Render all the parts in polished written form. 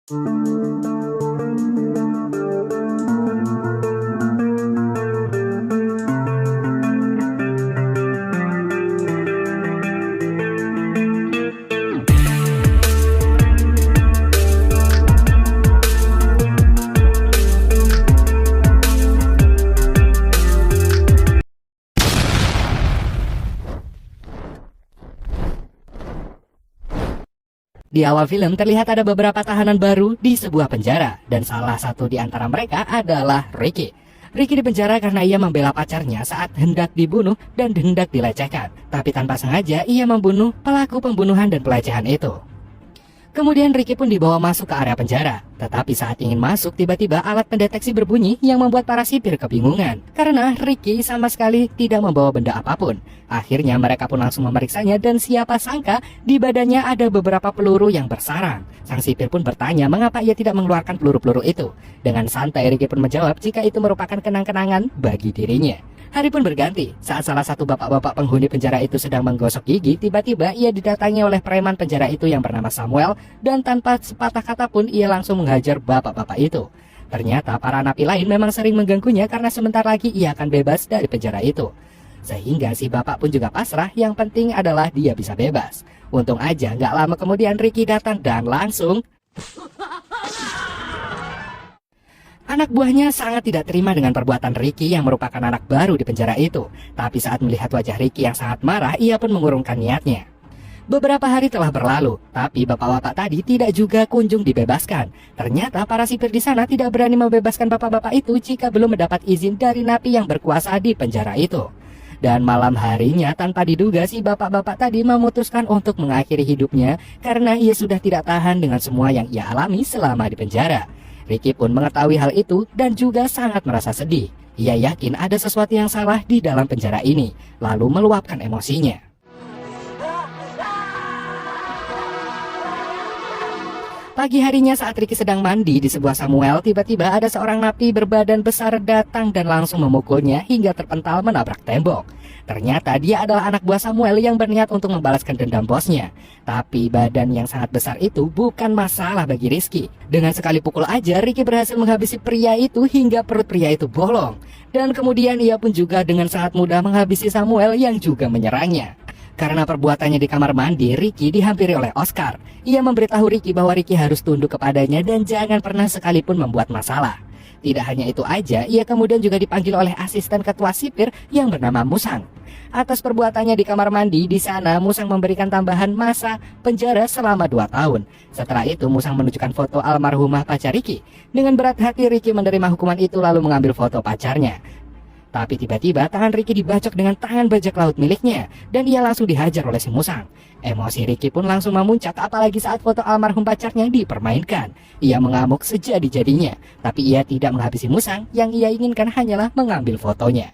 Di awal film terlihat ada beberapa tahanan baru di sebuah penjara, dan salah satu di antara mereka adalah Ricky. Ricky dipenjara karena ia membela pacarnya saat hendak dibunuh dan hendak dilecehkan. Tapi tanpa sengaja ia membunuh pelaku pembunuhan dan pelecehan itu. Kemudian Ricky pun dibawa masuk ke area penjara. Tetapi saat ingin masuk, tiba-tiba alat pendeteksi berbunyi yang membuat para sipir kebingungan. Karena Ricky sama sekali tidak membawa benda apapun. Akhirnya mereka pun langsung memeriksanya, dan siapa sangka di badannya ada beberapa peluru yang bersarang. Sang sipir pun bertanya mengapa ia tidak mengeluarkan peluru-peluru itu. Dengan santai Ricky pun menjawab jika itu merupakan kenang-kenangan bagi dirinya. Hari pun berganti. Saat salah satu bapak-bapak penghuni penjara itu sedang menggosok gigi, tiba-tiba ia didatangi oleh preman penjara itu yang bernama Samuel, dan tanpa sepatah kata pun ia langsung menghajar bapak-bapak itu. Ternyata para napi lain memang sering mengganggunya karena sebentar lagi ia akan bebas dari penjara itu. Sehingga si bapak pun juga pasrah, yang penting adalah dia bisa bebas. Untung aja nggak lama kemudian Ricky datang dan langsung... Anak buahnya sangat tidak terima dengan perbuatan Ricky yang merupakan anak baru di penjara itu. Tapi saat melihat wajah Ricky yang sangat marah, ia pun mengurungkan niatnya. Beberapa hari telah berlalu, tapi bapak-bapak tadi tidak juga kunjung dibebaskan. Ternyata para sipir di sana tidak berani membebaskan bapak-bapak itu jika belum mendapat izin dari napi yang berkuasa di penjara itu. Dan malam harinya tanpa diduga si bapak-bapak tadi memutuskan untuk mengakhiri hidupnya karena ia sudah tidak tahan dengan semua yang ia alami selama di penjara. Ricky pun mengetahui hal itu dan juga sangat merasa sedih. Ia yakin ada sesuatu yang salah di dalam penjara ini, lalu meluapkan emosinya. Pagi harinya saat Ricky sedang mandi di sebuah Samuel, tiba-tiba ada seorang napi berbadan besar datang dan langsung memukulnya hingga terpental menabrak tembok. Ternyata dia adalah anak buah Samuel yang berniat untuk membalaskan dendam bosnya. Tapi badan yang sangat besar itu bukan masalah bagi Rizky. Dengan sekali pukul aja Ricky berhasil menghabisi pria itu hingga perut pria itu bolong. Dan kemudian ia pun juga dengan sangat mudah menghabisi Samuel yang juga menyerangnya. Karena perbuatannya di kamar mandi, Ricky dihampiri oleh Oscar. Ia memberitahu Ricky bahwa Ricky harus tunduk kepadanya dan jangan pernah sekalipun membuat masalah. Tidak hanya itu aja, ia kemudian juga dipanggil oleh asisten ketua sipir yang bernama Musang. Atas perbuatannya di kamar mandi, di sana Musang memberikan tambahan masa penjara selama 2 tahun. Setelah itu Musang menunjukkan foto almarhumah pacar Ricky. Dengan berat hati Ricky menerima hukuman itu lalu mengambil foto pacarnya. Tapi tiba-tiba tangan Ricky dibacok dengan tangan bajak laut miliknya, dan ia langsung dihajar oleh si Musang. Emosi Ricky pun langsung memuncak apalagi saat foto almarhum pacarnya dipermainkan. Ia mengamuk sejadi-jadinya, tapi ia tidak menghabisi Musang, yang ia inginkan hanyalah mengambil fotonya.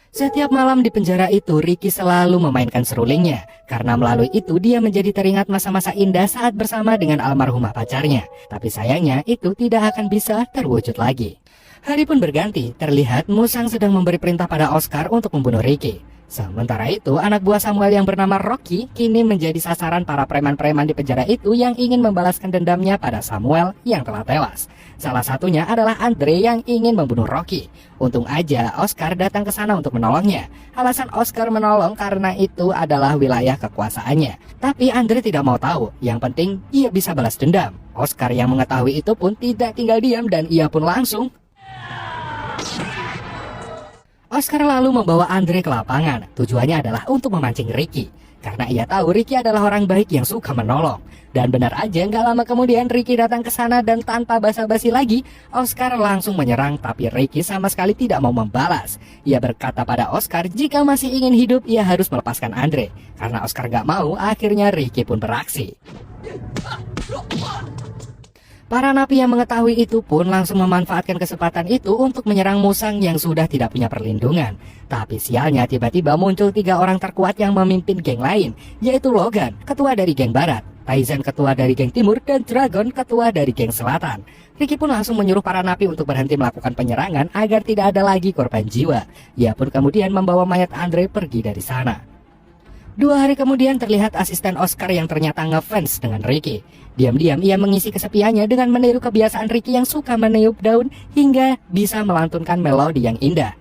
Setiap malam di penjara itu Ricky selalu memainkan serulingnya, karena melalui itu dia menjadi teringat masa-masa indah saat bersama dengan almarhumah pacarnya. Tapi sayangnya itu tidak akan bisa terwujud lagi. Hari pun berganti, terlihat Musang sedang memberi perintah pada Oscar untuk membunuh Ricky. Sementara itu, anak buah Samuel yang bernama Rocky kini menjadi sasaran para preman-preman di penjara itu yang ingin membalaskan dendamnya pada Samuel yang telah tewas. Salah satunya adalah Andre yang ingin membunuh Rocky. Untung aja Oscar datang ke sana untuk menolongnya. Alasan Oscar menolong karena itu adalah wilayah kekuasaannya. Tapi Andre tidak mau tahu, yang penting ia bisa balas dendam. Oscar yang mengetahui itu pun tidak tinggal diam dan ia pun langsung... Oscar lalu membawa Andre ke lapangan. Tujuannya adalah untuk memancing Ricky, karena ia tahu Ricky adalah orang baik yang suka menolong. Dan benar aja, nggak lama kemudian Ricky datang ke sana dan tanpa basa-basi lagi, Oscar langsung menyerang. Tapi Ricky sama sekali tidak mau membalas. Ia berkata pada Oscar jika masih ingin hidup ia harus melepaskan Andre. Karena Oscar nggak mau, akhirnya Ricky pun beraksi. Para napi yang mengetahui itu pun langsung memanfaatkan kesempatan itu untuk menyerang Musang yang sudah tidak punya perlindungan. Tapi sialnya tiba-tiba muncul 3 orang terkuat yang memimpin geng lain, yaitu Logan, ketua dari geng barat, Tyson, ketua dari geng timur, dan Dragon, ketua dari geng selatan. Ricky pun langsung menyuruh para napi untuk berhenti melakukan penyerangan agar tidak ada lagi korban jiwa. Ia pun kemudian membawa mayat Andre pergi dari sana. 2 hari kemudian terlihat asisten Oscar yang ternyata ngefans dengan Ricky. Diam-diam ia mengisi kesepiannya dengan meniru kebiasaan Ricky yang suka meniup daun hingga bisa melantunkan melodi yang indah.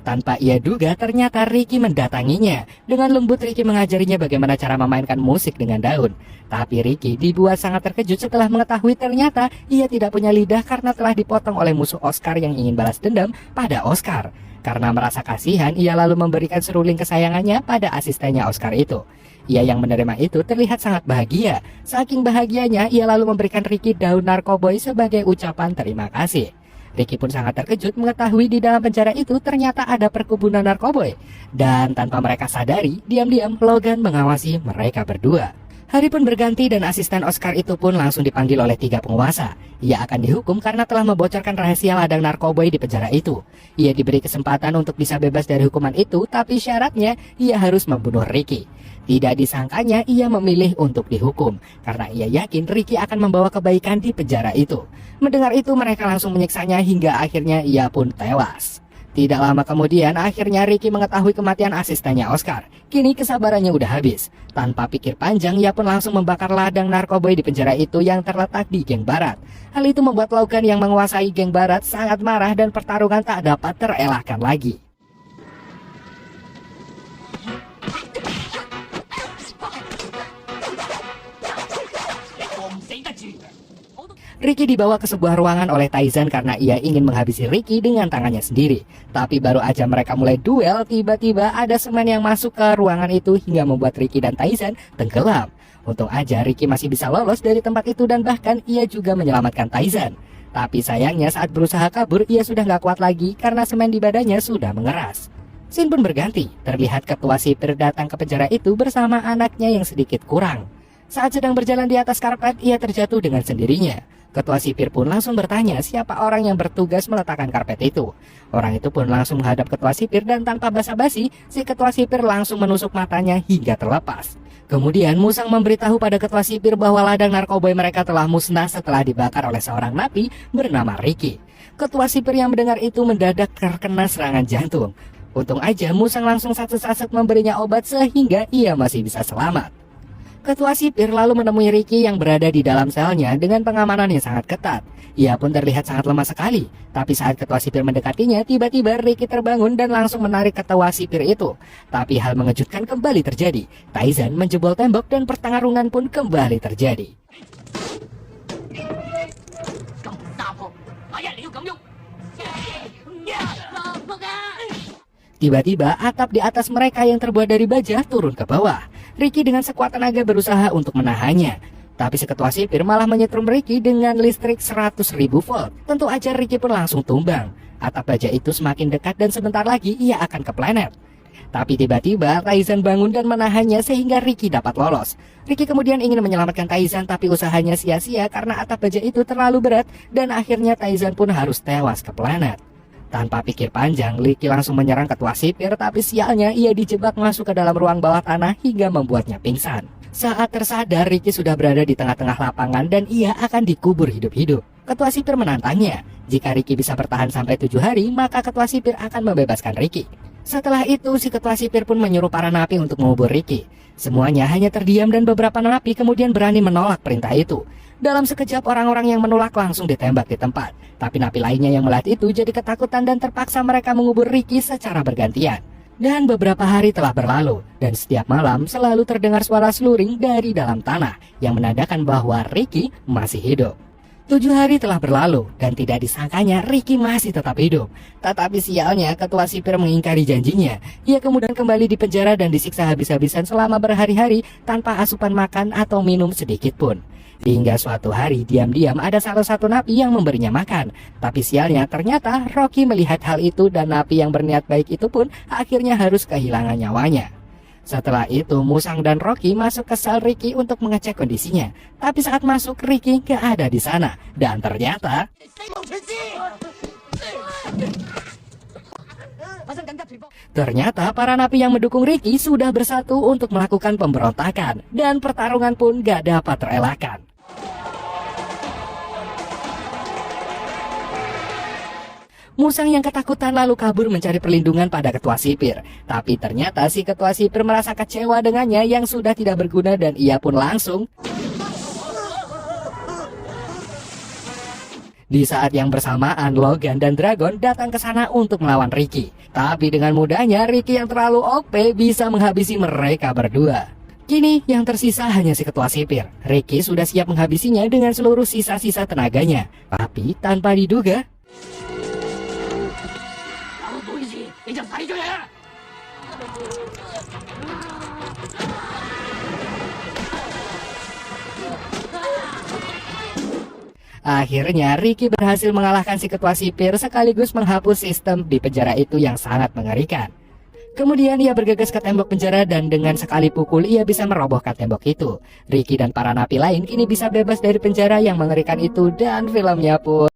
Tanpa ia duga ternyata Ricky mendatanginya. Dengan lembut Ricky mengajarinya bagaimana cara memainkan musik dengan daun. Tapi Ricky dibuat sangat terkejut setelah mengetahui ternyata ia tidak punya lidah karena telah dipotong oleh musuh Oscar yang ingin balas dendam pada Oscar. Karena merasa kasihan, ia lalu memberikan seruling kesayangannya pada asistennya Oscar itu. Ia yang menerima itu terlihat sangat bahagia. Saking bahagianya, ia lalu memberikan Ricky daun narkoboy sebagai ucapan terima kasih. Ricky pun sangat terkejut mengetahui di dalam penjara itu ternyata ada perkebunan narkoboy. Dan tanpa mereka sadari, diam-diam Logan mengawasi mereka berdua. Hari pun berganti dan asisten Oscar itu pun langsung dipanggil oleh 3 penguasa. Ia akan dihukum karena telah membocorkan rahasia ladang narkoboy di penjara itu. Ia diberi kesempatan untuk bisa bebas dari hukuman itu, tapi syaratnya ia harus membunuh Ricky. Tidak disangkanya ia memilih untuk dihukum karena ia yakin Ricky akan membawa kebaikan di penjara itu. Mendengar itu mereka langsung menyiksanya hingga akhirnya ia pun tewas. Tidak lama kemudian akhirnya Ricky mengetahui kematian asistennya Oscar. Kini kesabarannya udah habis. Tanpa pikir panjang ia pun langsung membakar ladang narkoboy di penjara itu yang terletak di geng barat. Hal itu membuat Logan yang menguasai geng barat sangat marah dan pertarungan tak dapat terelakkan lagi. Ricky dibawa ke sebuah ruangan oleh Taizan karena ia ingin menghabisi Ricky dengan tangannya sendiri. Tapi baru aja mereka mulai duel, tiba-tiba ada semen yang masuk ke ruangan itu hingga membuat Ricky dan Taizan tenggelam. Untung aja Ricky masih bisa lolos dari tempat itu dan bahkan ia juga menyelamatkan Taizan. Tapi sayangnya saat berusaha kabur ia sudah gak kuat lagi karena semen di badannya sudah mengeras. Scene pun berganti, terlihat ketua sipir datang ke penjara itu bersama anaknya yang sedikit kurang. Saat sedang berjalan di atas karpet ia terjatuh dengan sendirinya. Ketua sipir pun langsung bertanya siapa orang yang bertugas meletakkan karpet itu. Orang itu pun langsung menghadap ketua sipir dan tanpa basa-basi, si ketua sipir langsung menusuk matanya hingga terlepas. Kemudian Musang memberitahu pada ketua sipir bahwa ladang narkoboy mereka telah musnah setelah dibakar oleh seorang napi bernama Ricky. Ketua sipir yang mendengar itu mendadak terkena serangan jantung. Untung aja Musang langsung saset-saset memberinya obat sehingga ia masih bisa selamat. Ketua sipir lalu menemui Ricky yang berada di dalam selnya dengan pengamanan yang sangat ketat. Ia pun terlihat sangat lemah sekali. Tapi saat ketua sipir mendekatinya, tiba-tiba Ricky terbangun dan langsung menarik ketua sipir itu. Tapi hal mengejutkan kembali terjadi. Taizan menjebol tembok dan pertarungan pun kembali terjadi. Tiba-tiba atap di atas mereka yang terbuat dari baja turun ke bawah. Ricky dengan sekuat tenaga berusaha untuk menahannya. Tapi si ketua sipir malah menyetrum Ricky dengan listrik 100.000 volt. Tentu aja Ricky pun langsung tumbang. Atap baja itu semakin dekat dan sebentar lagi ia akan ke planet. Tapi tiba-tiba Taizan bangun dan menahannya sehingga Ricky dapat lolos. Ricky kemudian ingin menyelamatkan Taizan tapi usahanya sia-sia karena atap baja itu terlalu berat dan akhirnya Taizan pun harus tewas ke planet. Tanpa pikir panjang, Ricky langsung menyerang ketua sipir, tapi sialnya ia dijebak masuk ke dalam ruang bawah tanah hingga membuatnya pingsan. Saat tersadar, Ricky sudah berada di tengah-tengah lapangan dan ia akan dikubur hidup-hidup. Ketua sipir menantangnya. Jika Ricky bisa bertahan sampai 7 hari, maka ketua sipir akan membebaskan Ricky. Setelah itu, si ketua sipir pun menyuruh para napi untuk mengubur Ricky. Semuanya hanya terdiam dan beberapa napi kemudian berani menolak perintah itu. Dalam sekejap orang-orang yang menolak langsung ditembak di tempat. Tapi napi lainnya yang melihat itu jadi ketakutan dan terpaksa mereka mengubur Ricky secara bergantian. Dan beberapa hari telah berlalu dan setiap malam selalu terdengar suara sluring dari dalam tanah yang menandakan bahwa Ricky masih hidup. 7 hari telah berlalu dan tidak disangkanya Ricky masih tetap hidup. Tetapi sialnya ketua sipir mengingkari janjinya. Ia kemudian kembali di penjara dan disiksa habis-habisan selama berhari-hari tanpa asupan makan atau minum sedikit pun. Hingga suatu hari diam-diam ada salah satu napi yang memberinya makan. Tapi sialnya ternyata Rocky melihat hal itu dan napi yang berniat baik itu pun akhirnya harus kehilangan nyawanya. Setelah itu Musang dan Rocky masuk ke sel Ricky untuk mengecek kondisinya. Tapi saat masuk Ricky gak ada di sana. Dan ternyata para napi yang mendukung Ricky sudah bersatu untuk melakukan pemberontakan. Dan pertarungan pun gak dapat terelakkan. Musang yang ketakutan lalu kabur mencari perlindungan pada ketua sipir. Tapi ternyata si ketua sipir merasa kecewa dengannya yang sudah tidak berguna dan ia pun langsung. Di saat yang bersamaan, Logan dan Dragon datang ke sana untuk melawan Ricky. Tapi dengan mudahnya, Ricky yang terlalu OP bisa menghabisi mereka berdua. Kini yang tersisa hanya si ketua sipir. Ricky sudah siap menghabisinya dengan seluruh sisa-sisa tenaganya. Tapi tanpa diduga, akhirnya Ricky berhasil mengalahkan si ketua sipir sekaligus menghapus sistem di penjara itu yang sangat mengerikan. Kemudian ia bergegas ke tembok penjara dan dengan sekali pukul ia bisa merobohkan tembok itu. Ricky dan para napi lain kini bisa bebas dari penjara yang mengerikan itu dan filmnya pun